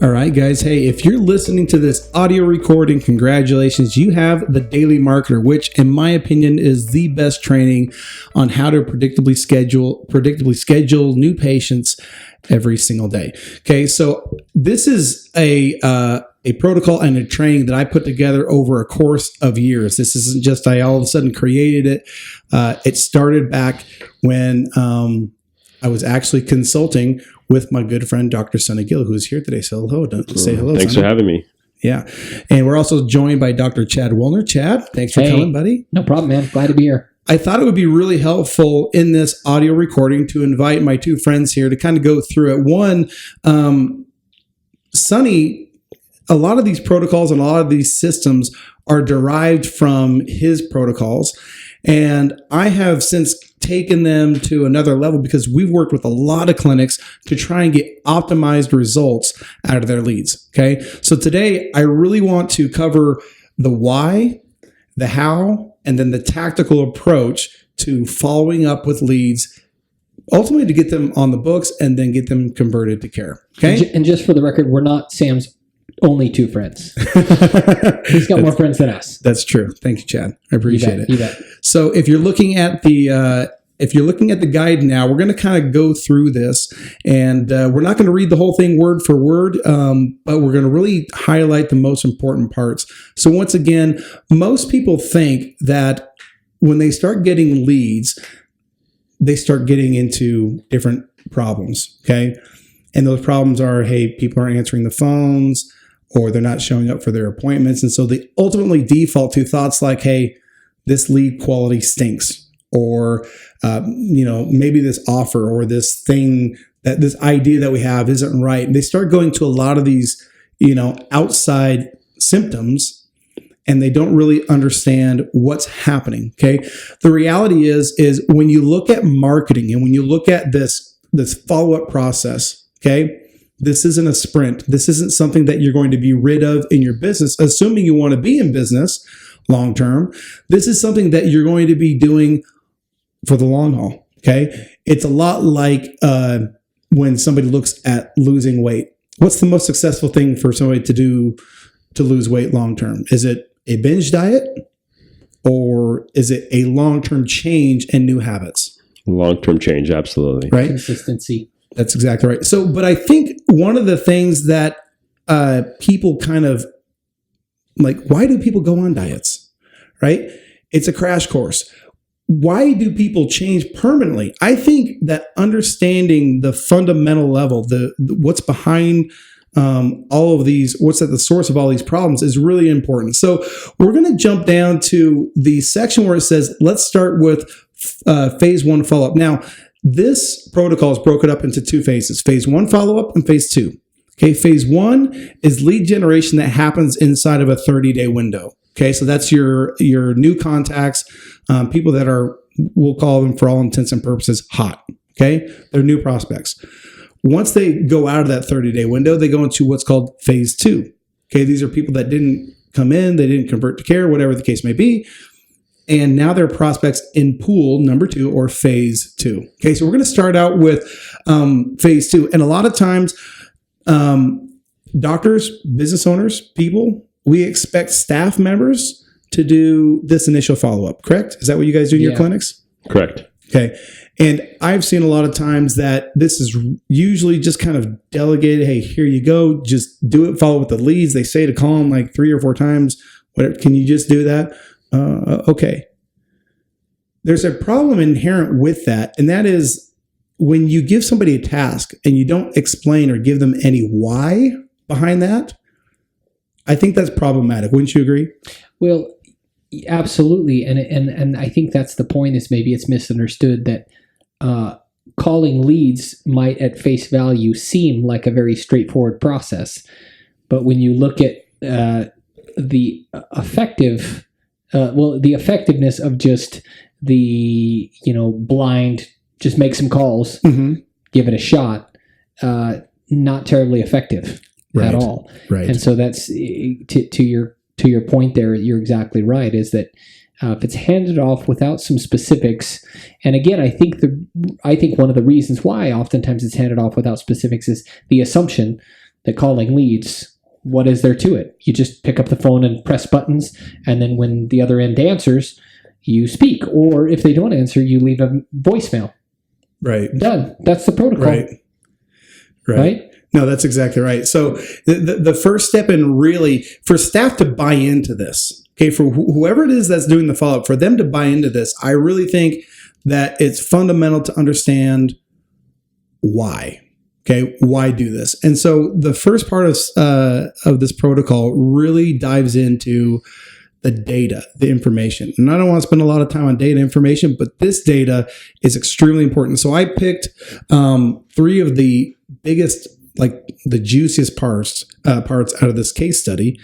All right, guys. Hey, if you're listening to this audio recording, congratulations. You have the Daily Marketer, which in my opinion is the best training on how to predictably schedule new patients every single day. Okay, so this is a protocol and a training that I put together over a course of years. This isn't just I all of a sudden created it. It started back when I was actually consulting with my good friend, Dr. Sonny Gill, who's here today. So hello. Say hello. Thanks Sonny. for having me. Yeah. And we're also joined by Dr. Chad Woolner. Chad, thanks for coming, buddy. No problem, man. Glad to be here. I thought it would be really helpful in this audio recording to invite my two friends here to kind of go through it. One, Sonny, a lot of these protocols and a lot of these systems are derived from his protocols. And I have since taken them to another level because we've worked with a lot of clinics to try and get optimized results out of their leads. Okay. So today I really want to cover the why, the how, and then the tactical approach to following up with leads, ultimately to get them on the books and then get them converted to care. Okay. And just for the record, we're not Sam's only two friends. He's got more friends than us. That's true. Thank you, Chad. I appreciate it. You bet. So if you're looking at the guide now, we're going to kind of go through this, and we're not going to read the whole thing word for word, but we're going to really highlight the most important parts. So once again, most people think that when they start getting leads, they start getting into different problems. Okay. And those problems are, hey, people aren't answering the phones, or they're not showing up for their appointments. And so they ultimately default to thoughts like, hey, this lead quality stinks, or, maybe this offer or this thing, that this idea that we have isn't right. And they start going to a lot of these, outside symptoms, and they don't really understand what's happening. Okay. The reality is when you look at marketing and when you look at this follow-up process, okay, this isn't a sprint. This isn't something that you're going to be rid of in your business, assuming you want to be in business long term. This is something that you're going to be doing for the long haul. Okay. It's a lot like when somebody looks at losing weight. What's the most successful thing for somebody to do to lose weight long term? Is it a binge diet, or is it a long-term change and new habits? Long-term change, absolutely. Right? Consistency. That's exactly right. So, but I think one of the things that people kind of like, why do people go on diets? Right? It's a crash course. Why do people change permanently? I think that understanding the fundamental level, what's behind all of these, what's at the source of all these problems is really important. So we're going to jump down to the section where it says, let's start with phase one follow-up. Now, this protocol is broken up into two phases, phase one follow-up and phase two. Okay, phase one is lead generation that happens inside of a 30-day window. Okay, so that's your new contacts, people that are, we'll call them for all intents and purposes, hot. Okay, they're new prospects. Once they go out of that 30-day window, they go into what's called phase two. Okay, these are people that didn't come in, they didn't convert to care, whatever the case may be. And now they're prospects in pool number two, or phase two. Okay, so we're going to start out with phase two. And a lot of times, doctors, business owners, people, we expect staff members to do this initial follow-up, correct? Is that what you guys do in your clinics? Correct. Okay. And I've seen a lot of times that this is usually just kind of delegated. Hey, here you go. Just do it. Follow with the leads. They say to call them like 3 or 4 times. Whatever. Can you just do that? Okay. There's a problem inherent with that. And that is when you give somebody a task and you don't explain or give them any why behind that, I think that's problematic. Wouldn't you agree? Well, absolutely. And I think that's the point, is maybe it's misunderstood that calling leads might at face value seem like a very straightforward process. But when you look at the effectiveness of just the, blind, just make some calls, give it a shot, not terribly effective at all. Right. And so that's to your point there. You're exactly right. Is that if it's handed off without some specifics, and again, I think one of the reasons why oftentimes it's handed off without specifics is the assumption that calling leads, what is there to it? You just pick up the phone and press buttons, and then when the other end answers, you speak. Or if they don't answer, you leave a voicemail. Right. Done. That's the protocol. Right. No, that's exactly right. So the first step in really for staff to buy into this, okay, for whoever it is that's doing the follow-up, for them to buy into this, I really think that it's fundamental to understand why. Okay, why do this? And so the first part of this protocol really dives into the data, the information. And I don't want to spend a lot of time on data information, but this data is extremely important. So I picked 3 of the biggest, like the juiciest parts out of this case study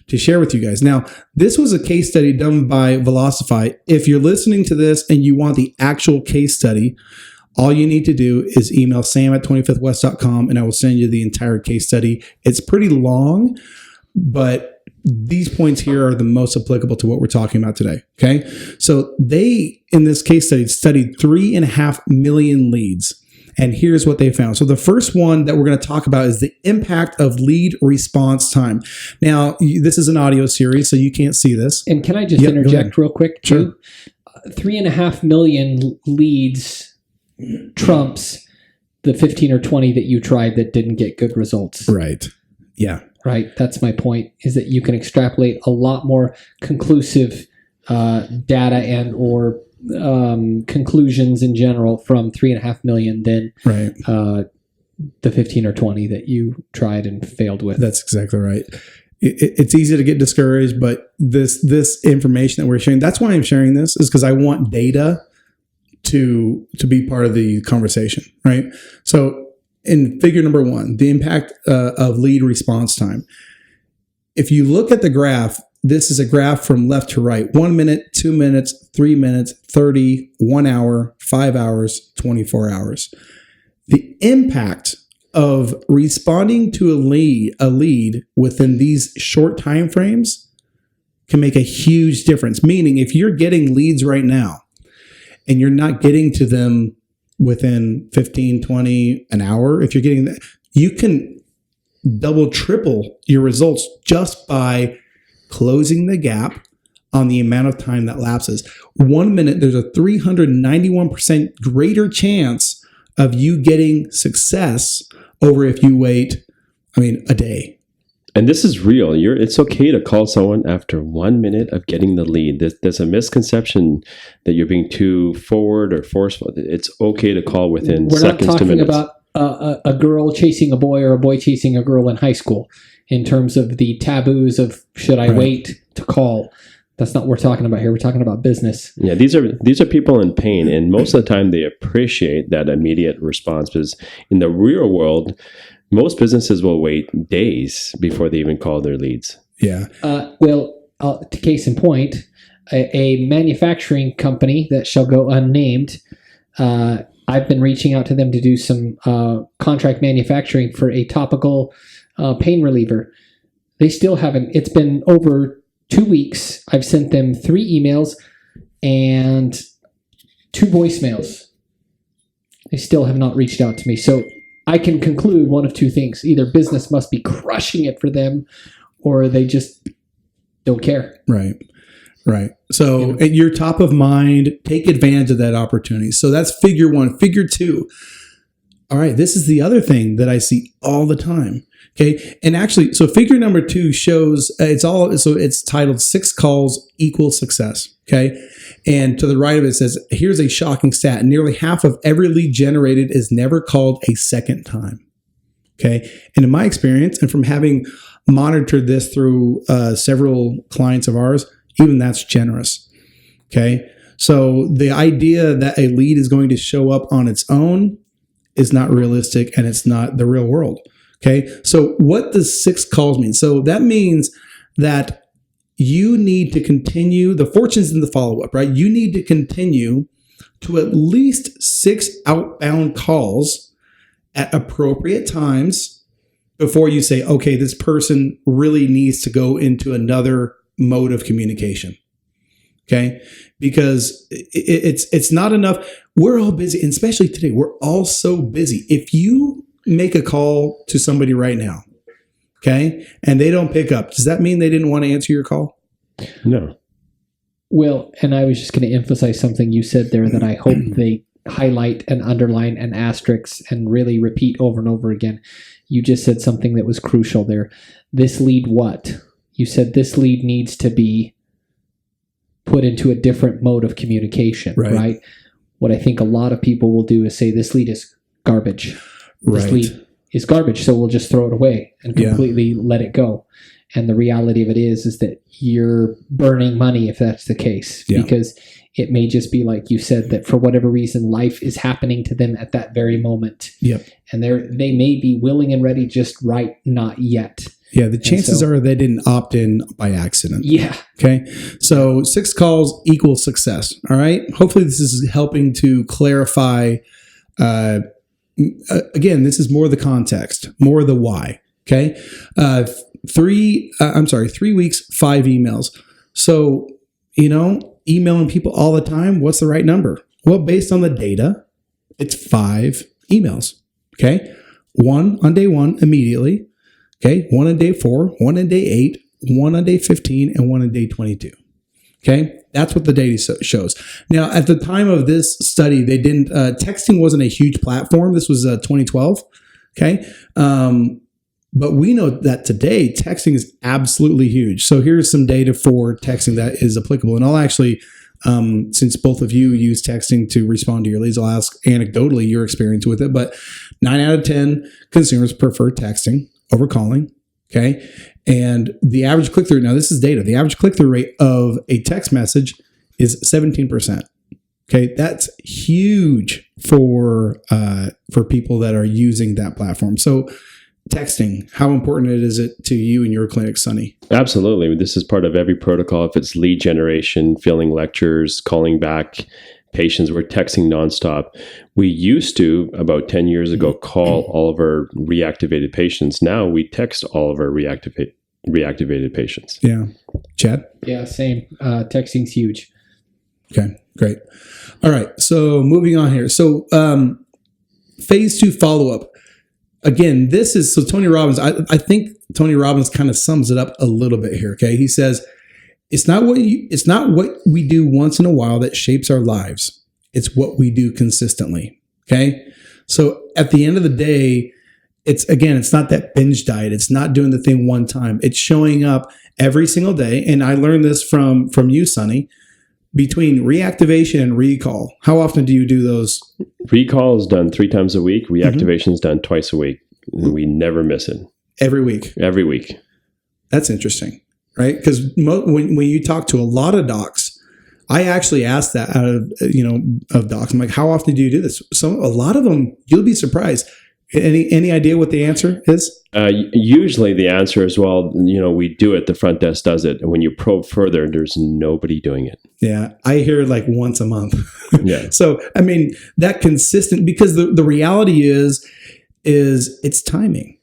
to share with you guys. Now, this was a case study done by Velocify. If you're listening to this and you want the actual case study, all you need to do is email sam@25thwest.com and I will send you the entire case study. It's pretty long, but these points here are the most applicable to what we're talking about today. Okay. So they, in this case study, studied 3.5 million leads. And here's what they found. So the first one that we're going to talk about is the impact of lead response time. Now, this is an audio series, so you can't see this. And can I just interject real quick too? Sure. 3.5 million leads trumps the 15 or 20 that you tried that didn't get good results. Right. Yeah. Right. That's my point, is that you can extrapolate a lot more conclusive data and or conclusions in general from 3.5 million than the 15 or 20 that you tried and failed with. That's exactly right. It's easy to get discouraged, but this information that we're sharing, that's why I'm sharing this, is because I want data to be part of the conversation, right? So in figure number 1, the impact of lead response time. If you look at the graph, this is a graph from left to right. 1 minute, 2 minutes, 3 minutes, 30, 1 hour, 5 hours, 24 hours. The impact of responding to a lead within these short time frames can make a huge difference. Meaning, if you're getting leads right now and you're not getting to them within 15, 20, an hour, if you're getting that, you can double, triple your results just by closing the gap on the amount of time that lapses. 1 minute, there's a 391% greater chance of you getting success over if you wait, a day. And this is real. It's okay to call someone after 1 minute of getting the lead. There's a misconception that you're being too forward or forceful. It's okay to call within seconds to minutes. We're not talking about a girl chasing a boy or a boy chasing a girl in high school in terms of the taboos of should I wait to call. That's not what we're talking about here. We're talking about business. Yeah, these are people in pain, and most of the time they appreciate that immediate response, because in the real world, most businesses will wait days before they even call their leads. Yeah. To case in point, a manufacturing company that shall go unnamed, I've been reaching out to them to do some contract manufacturing for a topical pain reliever. They still haven't. It's been over 2 weeks. I've sent them 3 emails and 2 voicemails. They still have not reached out to me. So I can conclude one of 2 things. Either business must be crushing it for them, or they just don't care. Right. So you're top of mind. Take advantage of that opportunity. So that's figure 1. Figure 2. All right. This is the other thing that I see all the time. Okay. And actually, so figure number 2 shows it's titled 6 calls equal success. Okay. And to the right of it says, here's a shocking stat. Nearly half of every lead generated is never called a second time. Okay. And in my experience, and from having monitored this through several clients of ours, even that's generous. Okay. So the idea that a lead is going to show up on its own is not realistic, and it's not the real world. Okay. So what does 6 calls mean? So that means that you need to continue, the fortune's in the follow-up, right? You need to continue to at least 6 outbound calls at appropriate times before you say, okay, this person really needs to go into another mode of communication. Okay. Because it's not enough. We're all busy, and especially today, we're all so busy. If you make a call to somebody right now, okay, and they don't pick up, does that mean they didn't want to answer your call? No. Well, and I was just going to emphasize something you said there that I hope they highlight and underline and asterisk and really repeat over and over again. You just said something that was crucial there. This lead what? You said this lead needs to be put into a different mode of communication, right? What I think a lot of people will do is say this lead is garbage. This lead is garbage, so we'll just throw it away and completely let it go. And the reality of it is that you're burning money if that's the case, because it may just be like you said, that for whatever reason, life is happening to them at that very moment. Yep. And they may be willing and ready, just right, not yet. Yeah, the chances are they didn't opt in by accident. Yeah. Okay. So 6 calls equals success. All right. Hopefully this is helping to clarify. Again, this is more the context, more the why. Okay. 3 weeks, 5 emails. So, emailing people all the time, what's the right number? Well, based on the data, it's 5 emails. Okay. 1 on day 1 immediately. Okay. 1 on day 4, 1 on day 8, 1 on day 15, and 1 on day 22. Okay. That's what the data shows. Now, at the time of this study, they didn't, texting wasn't a huge platform. This was 2012. Okay. But we know that today texting is absolutely huge. So here's some data for texting that is applicable. And I'll actually, since both of you use texting to respond to your leads, I'll ask anecdotally your experience with it. But 9 out of 10 consumers prefer texting over calling. Okay. And the average click-through, now this is data, the average click-through rate of a text message is 17%. Okay. That's huge for people that are using that platform. So texting, how important is it to you and your clinic, Sonny? Absolutely. This is part of every protocol. If it's lead generation, filling lectures, calling back patients, we're texting nonstop. We used to, about 10 years ago, call all of our reactivated patients. Now we text all of our reactivated patients. Yeah. Chad? Yeah, same. Texting's huge. Okay, great. All right. So moving on here. So phase 2 follow-up. Again, this is, so Tony Robbins, I think Tony Robbins kind of sums it up a little bit here. Okay. He says, it's not what we do once in a while that shapes our lives. It's what we do consistently. Okay. So at the end of the day, it's not that binge diet. It's not doing the thing one time. It's showing up every single day. And I learned this from you, Sonny, between reactivation and recall. How often do you do those? Recall is done 3 times a week. Reactivation is done twice a week. And we never miss it. Every week? Every week. That's interesting, right? Because when you talk to a lot of docs, I actually asked that out of docs. I'm like, how often do you do this? So a lot of them, you'll be surprised. Any idea what the answer is? Usually the answer is, well, we do it. The front desk does it. And when you probe further, there's nobody doing it. Yeah. I hear like once a month. Yeah. So, I mean, that consistent, because the reality is it's timing.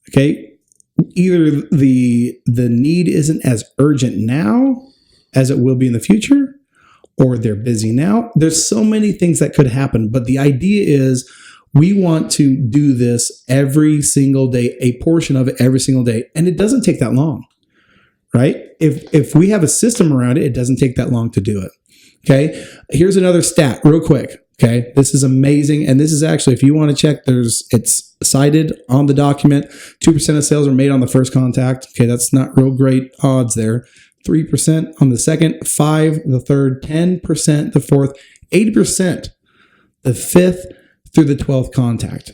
Okay. Either the need isn't as urgent now as it will be in the future, or they're busy now. There's so many things that could happen, but the idea is, we want to do this every single day, a portion of it every single day. And it doesn't take that long, right? If we have a system around it, it doesn't take that long to do it. Okay. Here's another stat real quick. Okay. This is amazing. And this is actually, if you want to check, it's cited on the document. 2% of sales are made on the first contact. Okay. That's not real great odds there. 3% on the second, 5% the third, 10% the fourth, 80% the fifth, through the 12th contact.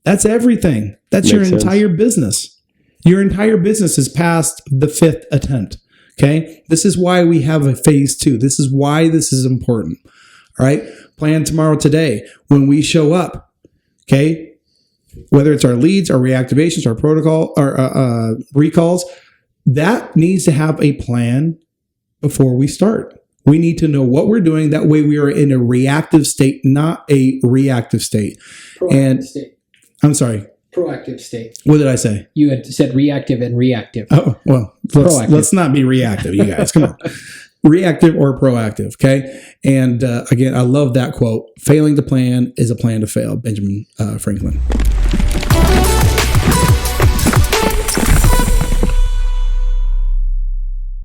That's everything. That's your entire business. Your entire business is past the 5th attempt. Okay. This is why we have a phase 2. This is why this is important. All right. Plan tomorrow, today, when we show up. Okay. Whether it's our leads, our reactivations, our protocol, our recalls, that needs to have a plan before we start. We need to know what we're doing. That way we are in a reactive state, not a reactive state. Proactive state. I'm sorry. Proactive state. What did I say? You had said reactive and reactive. Oh, well, let's not be reactive, you guys. Come on. Reactive or proactive. Okay. And again, I love that quote. Failing to plan is a plan to fail. Benjamin Franklin.